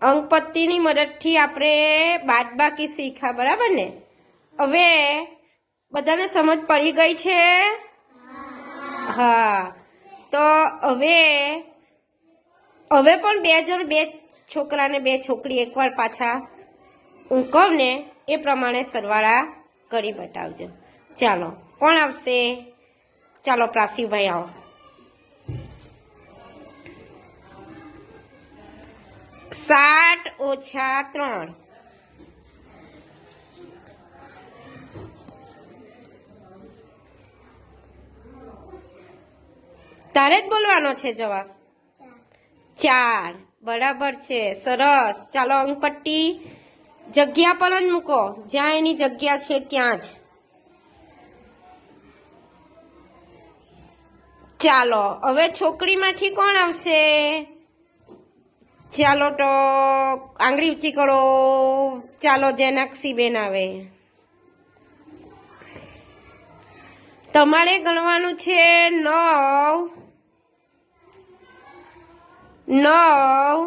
અંકપટ્ટીની મદદથી આપણે બાદબાકી શીખ્યા, બરાબર ને? હવે બધાને સમજ પડી ગઈ છે? હા, તો હવે પણ બે છોકરાને બે છોકરી એકવાર પાછા હું કહું ને એ પ્રમાણે સરવાળા કરી બતાવજો. ચાલો, કોણ આવશે? ચાલો પ્રાસીભાઈ આવો. 7 ઓછા 3. તારે જ બોલવાનો છે જવાબ. 4. બરાબર છે, સરસ. ચાલો અંકપટ્ટી જગ્યા પર જ મૂકો, જ્યાં એની જગ્યા છે ત્યાં જ. ચાલો હવે છોકરીમાંથી કોણ આવશે? ચાલો તો આંગળી ઊંચી કરો. ચાલો જેનાક્ષીબેન આવે. તમારે ગણવાનું છે 9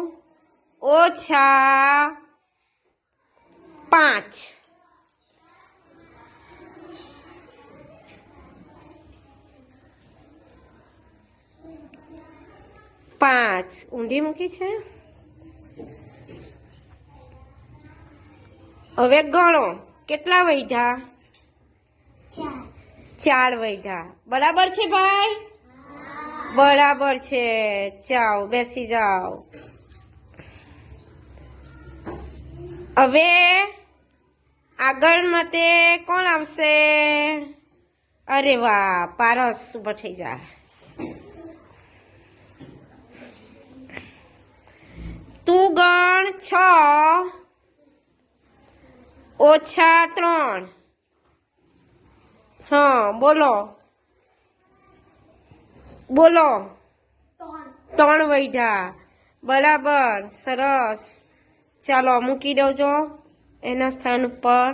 ઓછા 5. 5 ઊંધી મૂકી છે. હવે ગણો કેટલા વૈધા? 4 વૈધા. બરાબર છે ભાઈ? બરાબર છે. જાઓ બેસી જાઓ. હવે આગળ મતે કોણ આવશે? અરે વાહ, પારસ ઉભો થઈ જા. તું ગણ 6 ઓછા 3. હા બોલો 3 વૈધા. બરાબર, સરસ. ચાલો મૂકી દોજો એના સ્થાન ઉપર.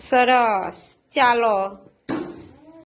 સરસ. ચાલો